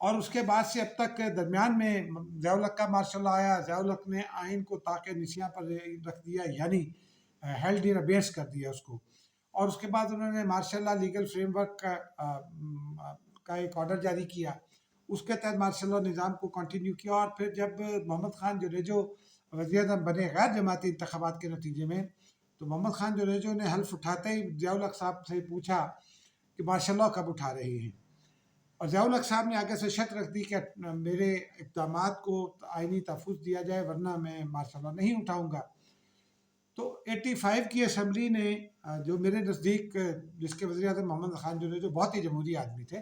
اور اس کے بعد سے اب تک درمیان میں ضیاء الحق کا مارشل لا آیا، ضیاء الحق نے آئین کو تاکہ نسیاں پر رکھ دیا، یعنی ہیلڈ ان ابیس کر دیا اس کو، اور اس کے بعد انہوں نے martial law legal framework کا ایک آرڈر جاری کیا، اس کے تحت مارشل لا نظام کو کنٹینیو کیا، اور پھر جب محمد خان جوریجو وزیر اعظم بنے غیر جماعتی انتخابات کے نتیجے میں، تو محمد خان جوریجو نے حلف اٹھاتے ہی ضیاء الحق صاحب سے پوچھا کہ مارشل لا کب اٹھا رہے ہیں، اور ضیاء الحق صاحب نے آگے سے شرط رکھ دی کہ میرے اقدامات کو آئینی تحفظ دیا جائے ورنہ میں مارشل لا نہیں اٹھاؤں گا۔ تو 85 کی اسمبلی نے جو میرے نزدیک جس کے وزیر اعظم محمد خان جو بہت ہی جمہوری آدمی تھے،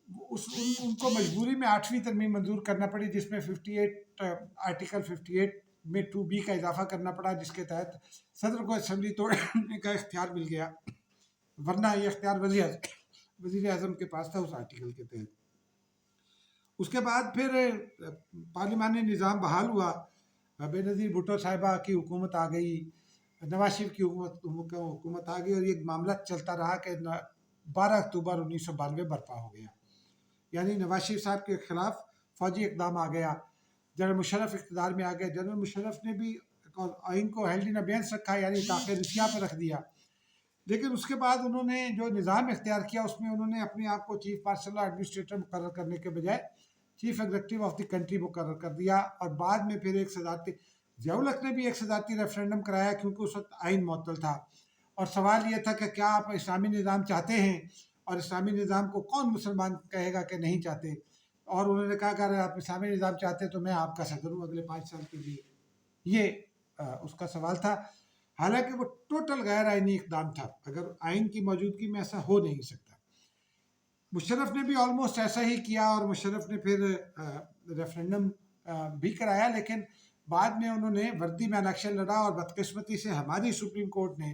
ان کو مجبوری میں 8ویں ترمیم منظور کرنا پڑی، جس میں 58 آرٹیکل 58 میں 2B کا اضافہ کرنا پڑا، جس کے تحت صدر کو اسمبلی توڑنے کا اختیار مل گیا، ورنہ یہ اختیار وزیر اعظم کے پاس تھا اس آرٹیکل کے تحت۔ اس کے بعد پھر پارلیمانی نظام بحال ہوا، بے نظیر بھٹو صاحبہ کی حکومت آ گئی، نواز شریف کی حکومت آ گئی، اور یہ معاملہ چلتا رہا کہ 12 اکتوبر 1992 برپا ہو گیا، یعنی نواز شریف صاحب کے خلاف فوجی اقدام آ گیا، جنرل مشرف اقتدار میں آ گئے، جنرل مشرف نے بھی آئین کو ہیلڈ ان ابیئنس رکھا، یعنی تاخیر رسیاں پر رکھ دیا، لیکن اس کے بعد انہوں نے جو نظام اختیار کیا اس میں انہوں نے اپنے آپ کو چیف مارشل ایڈمنسٹریٹر مقرر کرنے کے بجائے chief executive of the country مقرر کر دیا، اور بعد میں پھر ایک صدارتی ضیاء الحق نے بھی ایک صدارتی ریفرینڈم کرایا، کیونکہ اس وقت آئین معطل تھا، اور سوال یہ تھا کہ کیا آپ اسلامی نظام چاہتے ہیں، اور اسلامی نظام کو کون مسلمان کہے گا کہ نہیں چاہتے، اور انہوں نے کہا کہ اگر آپ اسلامی نظام چاہتے ہیں تو میں آپ کا صدر ہوں اگلے 5 سال کے لیے، یہ اس کا سوال تھا، حالانکہ وہ ٹوٹل غیر آئینی اقدام تھا، اگر آئین کی موجودگی میں ایسا ہو نہیں سکتا۔ مشرف نے بھی آلموسٹ ایسا ہی کیا، اور مشرف نے پھر ریفرینڈم بھی کرایا، لیکن بعد میں انہوں نے وردی میں الیکشن لڑا، اور بدقسمتی سے ہماری سپریم کورٹ نے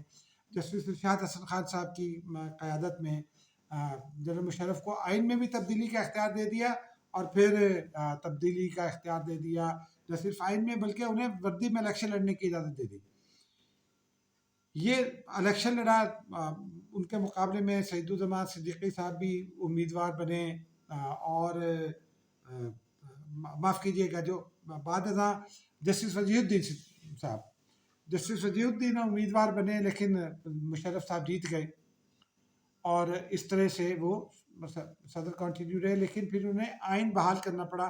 جسٹس ارشاد حسن خان صاحب کی قیادت میں جنرل مشرف کو آئین میں بھی تبدیلی کا اختیار دے دیا، اور پھر تبدیلی کا اختیار دے دیا نہ صرف آئین میں بلکہ انہیں وردی میں الیکشن لڑنے کی اجازت دے دی۔ یہ الیکشن لڑا، ان کے مقابلے میں سعید الزمان صدیقی صاحب بھی امیدوار بنے، اور معاف کیجیے گا جو بعد ازاں جسٹس وجیہ الدین صاحب، جسٹس وجیہ الدین امیدوار بنے، لیکن مشرف صاحب جیت گئے، اور اس طرح سے وہ صدر کنٹینیو رہے، لیکن پھر انہیں آئین بحال کرنا پڑا،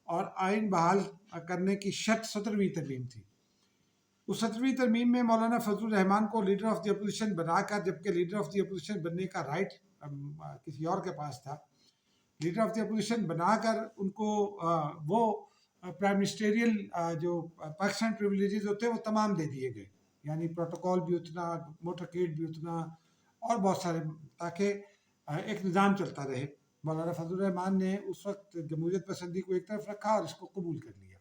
اور آئین بحال کرنے کی شرط 17ویں ترمیم تھی۔ اس 17ویں ترمیم میں مولانا فضل الرحمان کو لیڈر آف دی اپوزیشن بنا کر، جبکہ لیڈر آف دی اپوزیشن بننے کا رائٹ کسی اور کے پاس تھا، لیڈر آف دی اپوزیشن بنا کر ان کو وہ پرائم منسٹریل جو پاکستان پریویلیجز ہوتے ہیں وہ تمام دے دیے گئے، یعنی پروٹوکول بھی اتنا، موٹرکیٹ بھی اتنا، اور بہت سارے، تاکہ ایک نظام چلتا رہے۔ مولانا فضل الرحمان نے اس وقت جمہوریت پسندی کو ایک طرف رکھا اور اس کو قبول کر لیا۔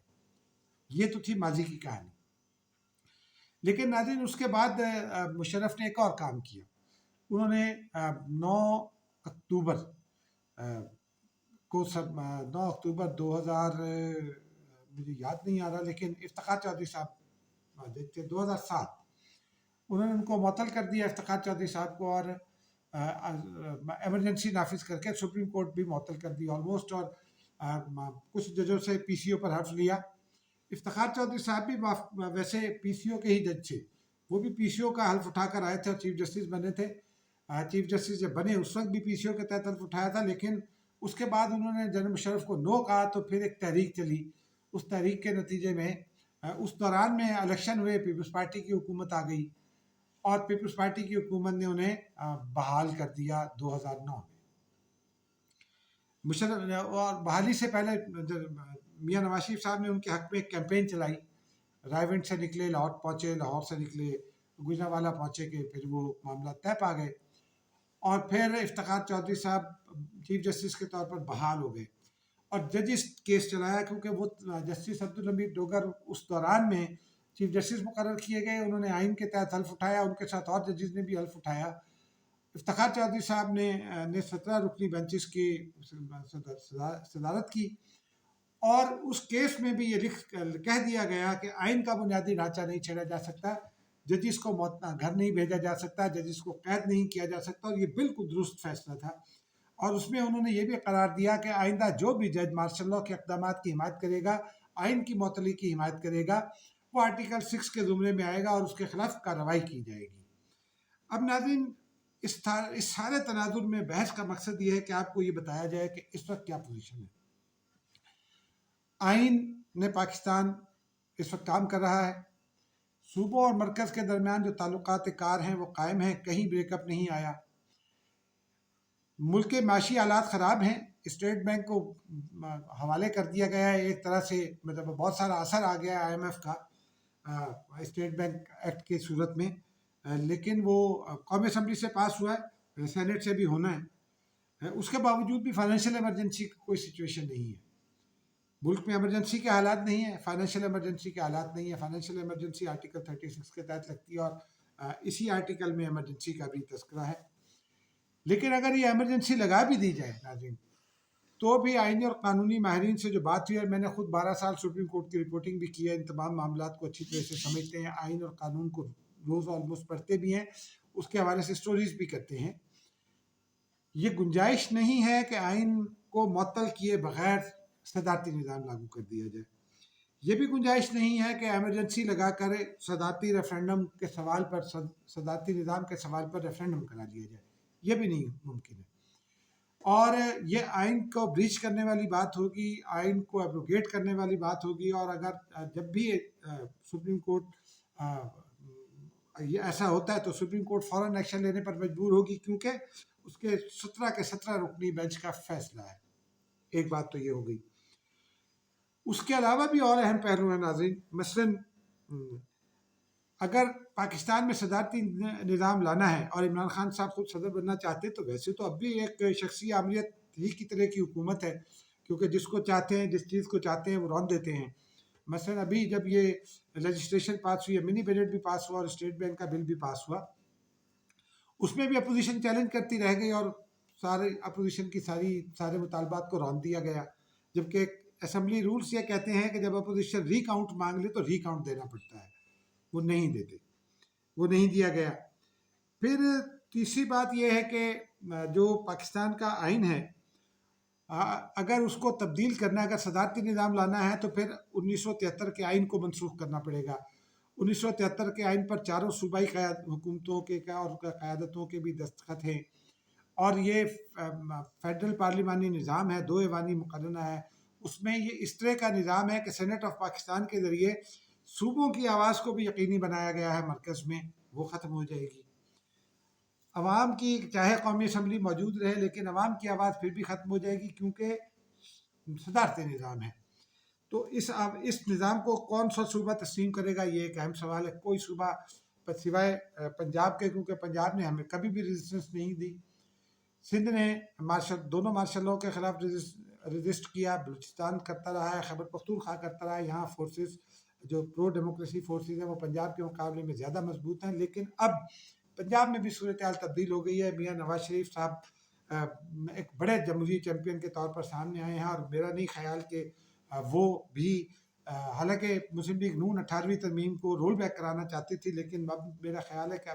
یہ تو تھی ماضی کی کہانی، لیکن ناظرین اس کے بعد مشرف نے ایک اور کام کیا، انہوں نے 9 اکتوبر کو 9 اکتوبر 2000 مجھے یاد نہیں آ رہا، لیکن افتخار چودھری صاحب دیکھتے 2007 انہوں نے ان کو معطل کر دیا، افتخار چودھری صاحب کو، اور ایمرجنسی نافذ کر کے سپریم کورٹ بھی معطل کر دی آلموسٹ، اور کچھ ججوں سے پی سی او پر حلف لیا۔ افتخار چودھری صاحب بھی ویسے پی سی او کے ہی جج تھے، وہ بھی پی سی او کا حلف اٹھا کر آئے تھے اور چیف جسٹس بنے تھے، چیف جسٹس جب بنے اس وقت بھی پی سی او کے تحت حلف اٹھایا تھا، لیکن اس کے بعد انہوں نے جنرل مشرف کو نو کہا، تو پھر ایک تحریک چلی، اس تحریک کے نتیجے میں اس دوران میں الیکشن ہوئے، پیپلز پارٹی کی حکومت آ گئی، اور پیپلز پارٹی کی حکومت نے انہیں بحال کر دیا 2009 میں۔ مشرف اور بحالی سے پہلے میاں نواز شریف صاحب نے ان کے حق میں ایک کیمپین چلائی، رائیونڈ سے نکلے، لاہور پہنچے، لاہور سے نکلے گوجرانوالا پہنچے، کہ پھر وہ معاملہ طے پا گئے، اور پھر افتخار چودھری صاحب چیف جسٹس کے طور پر بحال ہو گئے، اور ججز کیس چلایا، کیونکہ وہ جسٹس عبدالحمید ڈوگر اس دوران میں چیف جسٹس مقرر کیے گئے، انہوں نے آئین کے تحت حلف اٹھایا، ان کے ساتھ اور ججز نے بھی حلف اٹھایا۔ افتخار چودھری صاحب نے 17 رکنی بینچز کی صدارت کی، اور اس کیس میں بھی یہ کہہ دیا گیا کہ آئین کا بنیادی ڈھانچہ نہیں چھیڑا جا سکتا، ججز کو گھر نہیں بھیجا جا سکتا، ججز کو قید نہیں کیا جا سکتا، اور یہ بالکل درست فیصلہ تھا، اور اس میں انہوں نے یہ بھی قرار دیا کہ آئندہ جو بھی جج مارشل لاء کے اقدامات کی حمایت کرے گا، آئین کی معطلی کی حمایت کرے گا، وہ آرٹیکل 6 کے زمرے میں آئے گا اور اس کے خلاف کارروائی کی جائے گی۔ اب ناظرین، اس سارے تناظر میں بحث کا مقصد یہ ہے کہ آپ کو یہ بتایا جائے کہ اس وقت کیا پوزیشن ہے۔ آئین نے پاکستان اس وقت کام کر رہا ہے، صوبوں اور مرکز کے درمیان جو تعلقات کار ہیں وہ قائم ہیں، کہیں بریک اپ نہیں آیا۔ ملک کے معاشی حالات خراب ہیں، اسٹیٹ بینک کو حوالے کر دیا گیا ہے ایک طرح سے، مطلب بہت سارا اثر آ گیا ہے آئی ایم ایف کا اسٹیٹ بینک ایکٹ کی صورت میں، لیکن وہ قومی اسمبلی سے پاس ہوا ہے، سینٹ سے بھی ہونا ہے، اس کے باوجود بھی فائنینشیل ایمرجنسی کی کوئی سچویشن نہیں ہے۔ ملک میں ایمرجنسی کے حالات نہیں ہیں، فائنینشیل ایمرجنسی کے حالات نہیں ہیں۔ فائنینشیل ایمرجنسی آرٹیکل 36 کے تحت لگتی ہے اور اسی آرٹیکل میں ایمرجنسی کا بھی تذکرہ ہے۔ لیکن اگر یہ ایمرجنسی لگا بھی دی جائے ناظرین، تو بھی آئینی اور قانونی ماہرین سے جو بات ہوئی ہے، میں نے خود 12 سال سپریم کورٹ کی رپورٹنگ بھی کی ہے، ان تمام معاملات کو اچھی طرح سے سمجھتے ہیں، آئین اور قانون کو روز آلموسٹ پڑھتے بھی ہیں، اس کے حوالے سے سٹوریز بھی کرتے ہیں۔ یہ گنجائش نہیں ہے کہ آئین کو معطل کیے بغیر صدارتی نظام لاگو کر دیا جائے۔ یہ بھی گنجائش نہیں ہے کہ ایمرجنسی لگا کر صدارتی ریفرنڈم کے سوال پر، صدارتی نظام کے سوال پر ریفرنڈم کرا دیا جائے، یہ بھی نہیں ممکن ہے۔ اور یہ آئین کو بریچ کرنے والی بات ہوگی، آئین کو ایبروگیٹ کرنے والی بات ہوگی، اور اگر جب بھی سپریم کورٹ یہ ایسا ہوتا ہے تو سپریم کورٹ فوراً ایکشن لینے پر مجبور ہوگی، کیونکہ اس کے 17 کے 17 رکنی بینچ کا فیصلہ ہے۔ ایک بات تو یہ ہو گئی۔ اس کے علاوہ بھی اور اہم پہلو ہیں ناظرین، مثلاً اگر پاکستان میں صدارتی نظام لانا ہے اور عمران خان صاحب خود صدر بننا چاہتے تو ویسے تو اب بھی ایک شخصی عامریت ہی کی طرح کی حکومت ہے، کیونکہ جس کو چاہتے ہیں، جس چیز کو چاہتے ہیں وہ رون دیتے ہیں۔ مثلاً ابھی جب یہ لیجسلیشن پاس ہوئی ہے، منی بجٹ بھی پاس ہوا اور اسٹیٹ بینک کا بل بھی پاس ہوا، اس میں بھی اپوزیشن چیلنج کرتی رہ گئی اور سارے اپوزیشن کی سارے مطالبات کو رون دیا گیا، جبکہ اسمبلی رولز یہ کہتے ہیں کہ جب اپوزیشن ری کاؤنٹ مانگ لے تو ری کاؤنٹ دینا پڑتا ہے، وہ نہیں دیتے، وہ نہیں دیا گیا۔ پھر تیسری بات یہ ہے کہ جو پاکستان کا آئین ہے، اگر اس کو تبدیل کرنا، اگر صدارتی نظام لانا ہے تو پھر 1973 کے آئین کو منسوخ کرنا پڑے گا۔ 1973 کے آئین پر چاروں صوبائی حکومتوں کے اور قیادتوں کے بھی دستخط ہیں، اور یہ فیڈرل پارلیمانی نظام ہے، 2 ایوانی مقننہ ہے، اس میں یہ اس طرح کا نظام ہے کہ سینٹ آف پاکستان کے ذریعے صوبوں کی آواز کو بھی یقینی بنایا گیا ہے مرکز میں، وہ ختم ہو جائے گی۔ عوام کی، چاہے قومی اسمبلی موجود رہے لیکن عوام کی آواز پھر بھی ختم ہو جائے گی، کیونکہ صدارتی نظام ہے۔ تو اس نظام کو کون سا صوبہ تسلیم کرے گا، یہ ایک اہم سوال ہے۔ کوئی صوبہ سوائے پنجاب کے، کیونکہ پنجاب نے ہمیں کبھی بھی ریزسٹنس نہیں دی، سندھ نے دونوں مارشل لاء کے خلاف رجسٹ کیا، بلوچستان کرتا رہا ہے، خیبر پختونخوا کرتا رہا ہے، یہاں فورسز جو پرو ڈیموکریسی فورسز ہیں وہ پنجاب کے مقابلے میں زیادہ مضبوط ہیں۔ لیکن اب پنجاب میں بھی صورتحال تبدیل ہو گئی ہے، میاں نواز شریف صاحب ایک بڑے جمہوری چیمپئن کے طور پر سامنے آئے ہیں، اور میرا نہیں خیال کہ وہ بھی، حالانکہ مسلم لیگ نون 18ویں ترمیم کو رول بیک کرانا چاہتی تھی، لیکن اب میرا خیال ہے کہ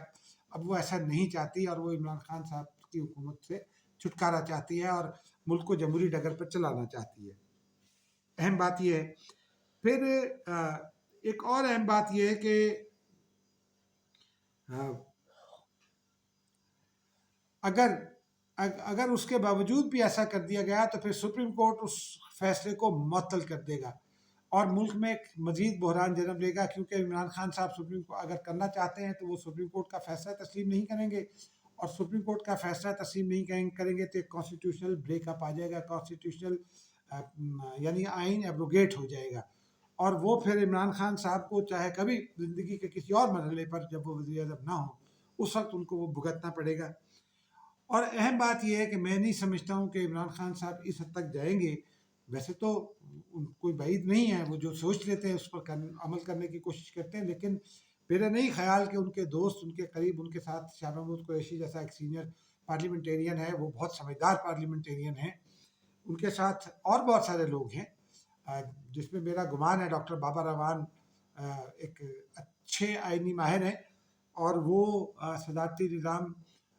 اب وہ ایسا نہیں چاہتی، اور وہ عمران خان صاحب کی حکومت سے چھٹکارا چاہتی ہے اور ملک کو جمہوری ڈگر پر چلانا چاہتی ہے۔ اہم بات یہ ہے۔ پھر ایک اور اہم بات یہ ہے کہ اگر اس کے باوجود بھی ایسا کر دیا گیا تو پھر سپریم کورٹ اس فیصلے کو معطل کر دے گا اور ملک میں ایک مزید بحران جنم لے گا، کیونکہ عمران خان صاحب سپریم کورٹ اگر کرنا چاہتے ہیں تو وہ سپریم کورٹ کا فیصلہ تسلیم نہیں کریں گے، اور سپریم کورٹ کا فیصلہ تسلیم نہیں کریں گے تو ایک کانسٹیٹیوشنل بریک اپ آ جائے گا، کانسٹیٹیوشنل یعنی آئین ایبروگیٹ ہو جائے گا، اور وہ پھر عمران خان صاحب کو چاہے کبھی زندگی کے کسی اور مرحلے پر جب وہ وزیر اعظم نہ ہوں، اس وقت ان کو وہ بھگتنا پڑے گا۔ اور اہم بات یہ ہے کہ میں نہیں سمجھتا ہوں کہ عمران خان صاحب اس حد تک جائیں گے، ویسے تو کوئی بعید نہیں ہے، وہ جو سوچ لیتے ہیں اس پر عمل کرنے کی کوشش کرتے ہیں، لیکن میرا نہیں خیال کہ ان کے دوست، ان کے قریب، ان کے ساتھ شاہ محمود قریشی جیسا ایک سینئر پارلیمنٹیرین ہے، وہ بہت سمجھدار پارلیمنٹیرین ہیں، ان کے ساتھ اور بہت سارے لوگ ہیں، جس میں میرا گمان ہے ڈاکٹر بابا روان ایک اچھے آئینی ماہر ہیں، اور وہ صدارتی نظام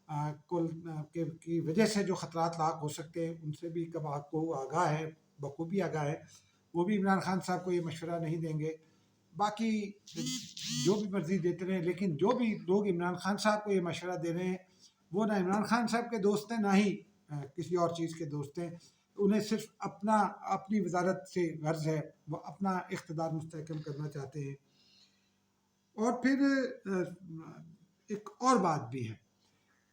کی وجہ سے جو خطرات لاحق ہو سکتے ہیں ان سے بھی کو آگاہ ہے، بخوبی آگاہ ہے، وہ بھی عمران خان صاحب کو یہ مشورہ نہیں دیں گے۔ باقی جو بھی مرضی دیتے رہیں، لیکن جو بھی لوگ عمران خان صاحب کو یہ مشورہ دے رہے ہیں وہ نہ عمران خان صاحب کے دوست ہیں، نہ ہی کسی اور چیز کے دوست ہیں۔ انہیں صرف اپنی وزارت سے غرض ہے، وہ اپنا اقتدار مستحکم کرنا چاہتے ہیں۔ اور پھر ایک اور بات بھی ہے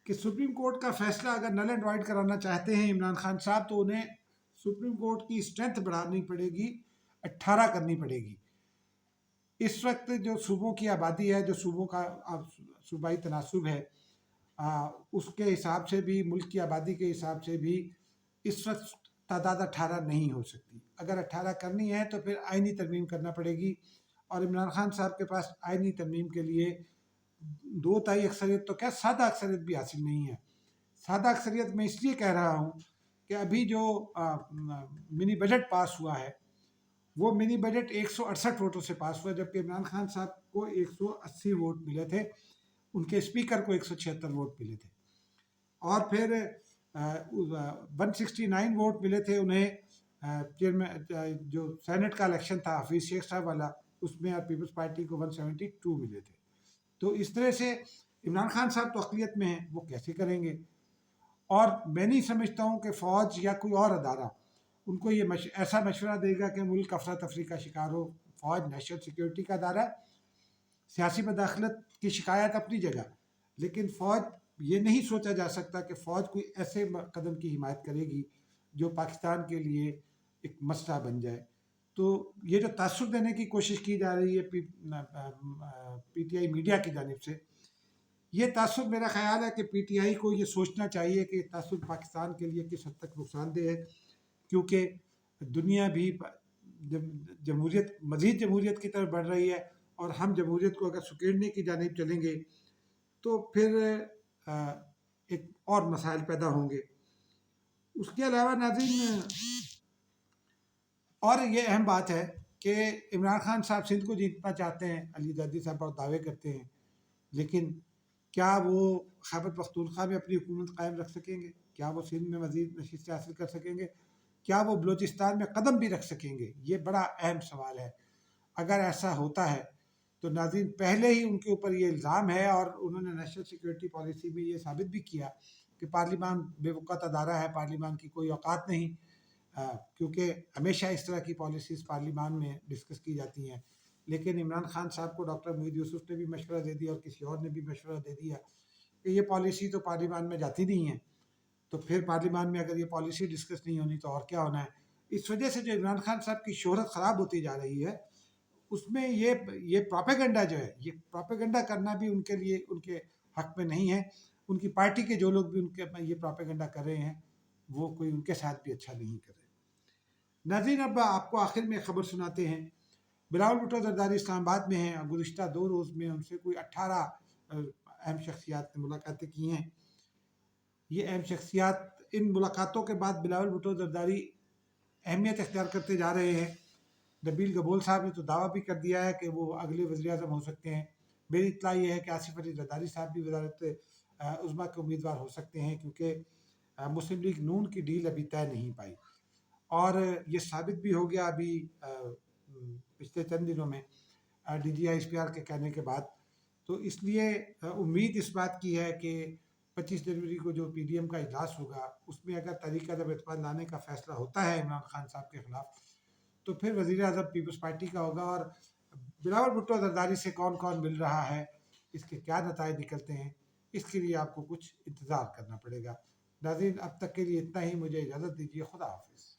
کہ سپریم کورٹ کا فیصلہ اگر نل اینڈ وائڈ کرانا چاہتے ہیں عمران خان صاحب تو انہیں سپریم کورٹ کی اسٹرینتھ بڑھانی پڑے گی، 18 کرنی پڑے گی۔ اس وقت جو صوبوں کی آبادی ہے، جو صوبوں کا صوبائی تناسب ہے، اس کے حساب سے بھی، ملک کی آبادی کے حساب سے بھی اس وقت تعداد 18 نہیں ہو سکتی۔ اگر 18 کرنی ہے تو پھر آئینی ترمیم کرنا پڑے گی، اور عمران خان صاحب کے پاس آئینی ترمیم کے لیے 2/3 اکثریت تو کیا، سادہ اکثریت بھی حاصل نہیں ہے۔ سادہ اکثریت میں اس لیے کہہ رہا ہوں کہ ابھی جو منی بجٹ پاس ہوا ہے وہ منی بجٹ 168 ووٹوں سے پاس ہوا، جبکہ عمران خان صاحب کو 180 ووٹ ملے تھے، ان کے اسپیکر کو 176 ووٹ ملے تھے، اور پھر 169 ووٹ ملے تھے انہیں جو سینٹ کا الیکشن تھا حفیظ شیخ صاحب والا، اس میں اور پیپلز پارٹی کو 172 ملے تھے۔ تو اس طرح سے عمران خان صاحب تو اقلیت میں ہیں، وہ کیسے کریں گے؟ اور میں نہیں سمجھتا ہوں کہ فوج یا کوئی اور ادارہ ان کو یہ ایسا مشورہ دے گا کہ ملک افراتفری کا شکار ہو۔ فوج نیشنل سیکیورٹی کا ادارہ، سیاسی مداخلت کی شکایت اپنی جگہ، لیکن فوج یہ نہیں سوچا جا سکتا کہ فوج کوئی ایسے قدم کی حمایت کرے گی جو پاکستان کے لیے ایک مسئلہ بن جائے۔ تو یہ جو تاثر دینے کی کوشش کی جا رہی ہے پی ٹی آئی میڈیا کی جانب سے، یہ تاثر میرا خیال ہے کہ پی ٹی آئی کو یہ سوچنا چاہیے کہ یہ تاثر پاکستان کے لیے کس حد تک نقصان دہ ہے، کیونکہ دنیا بھی جمہوریت، مزید جمہوریت کی طرف بڑھ رہی ہے، اور ہم جمہوریت کو اگر سکیڑنے کی جانب چلیں گے تو پھر ایک اور مسائل پیدا ہوں گے۔ اس کے علاوہ ناظرین، اور یہ اہم بات ہے کہ عمران خان صاحب سندھ کو جیتنا چاہتے ہیں، علی زیدی صاحب بہت دعوے کرتے ہیں، لیکن کیا وہ خیبر پختونخوا میں اپنی حکومت قائم رکھ سکیں گے؟ کیا وہ سندھ میں مزید نشستیں حاصل کر سکیں گے؟ کیا وہ بلوچستان میں قدم بھی رکھ سکیں گے؟ یہ بڑا اہم سوال ہے۔ اگر ایسا ہوتا ہے تو ناظرین، پہلے ہی ان کے اوپر یہ الزام ہے، اور انہوں نے نیشنل سیکیورٹی پالیسی میں یہ ثابت بھی کیا کہ پارلیمان بے وقت ادارہ ہے، پارلیمان کی کوئی اوقات نہیں، کیونکہ ہمیشہ اس طرح کی پالیسیز پارلیمان میں ڈسکس کی جاتی ہیں۔ لیکن عمران خان صاحب کو ڈاکٹر محی یوسف نے بھی مشورہ دے دیا، اور کسی اور نے بھی مشورہ دے دیا کہ یہ پالیسی تو پارلیمان میں جاتی نہیں ہے، تو پھر پارلیمان میں اگر یہ پالیسی ڈسکس نہیں ہونی تو اور کیا ہونا ہے؟ اس وجہ سے جو عمران خان صاحب کی شہرت خراب ہوتی جا رہی ہے، اس میں یہ پروپیگنڈا جو ہے، یہ پروپیگنڈا کرنا بھی ان کے لیے، ان کے حق میں نہیں ہے۔ ان کی پارٹی کے جو لوگ بھی ان کے یہ پروپیگنڈا کر رہے ہیں، وہ کوئی ان کے ساتھ بھی اچھا نہیں کر رہے۔ ناظرین، اب آپ کو آخر میں خبر سناتے ہیں۔ بلاول بھٹو زرداری اسلام آباد میں ہیں، گزشتہ 2 روز میں ان سے کوئی 18 اہم شخصیات نے ملاقاتیں کی ہیں۔ یہ اہم شخصیات، ان ملاقاتوں کے بعد بلاول بھٹو زرداری اہمیت اختیار کرتے جا رہے ہیں۔ نبیل گبول صاحب نے تو دعویٰ بھی کر دیا ہے کہ وہ اگلے وزیر اعظم ہو سکتے ہیں۔ میری اطلاع یہ ہے کہ آصف علی زرداری صاحب بھی وزارت عظمیٰ کے امیدوار ہو سکتے ہیں، کیونکہ مسلم لیگ نون کی ڈیل ابھی طے نہیں پائی، اور یہ ثابت بھی ہو گیا ابھی پچھلے چند دنوں میں D G I S P R کے کہنے کے بعد۔ تو اس لیے امید اس بات کی ہے کہ 25 جنوری کو جو پی ڈی ایم کا اجلاس ہوگا، اس میں اگر تحریک عدم اعتماد لانے کا فیصلہ ہوتا ہے عمران خان صاحب کے خلاف، تو پھر وزیر اعظم پیپلز پارٹی کا ہوگا، اور بلاول بھٹو زرداری سے کون کون مل رہا ہے، اس کے کیا نتائج نکلتے ہیں، اس کے لیے آپ کو کچھ انتظار کرنا پڑے گا۔ ناظرین، اب تک کے لیے اتنا ہی، مجھے اجازت دیجیے، خدا حافظ۔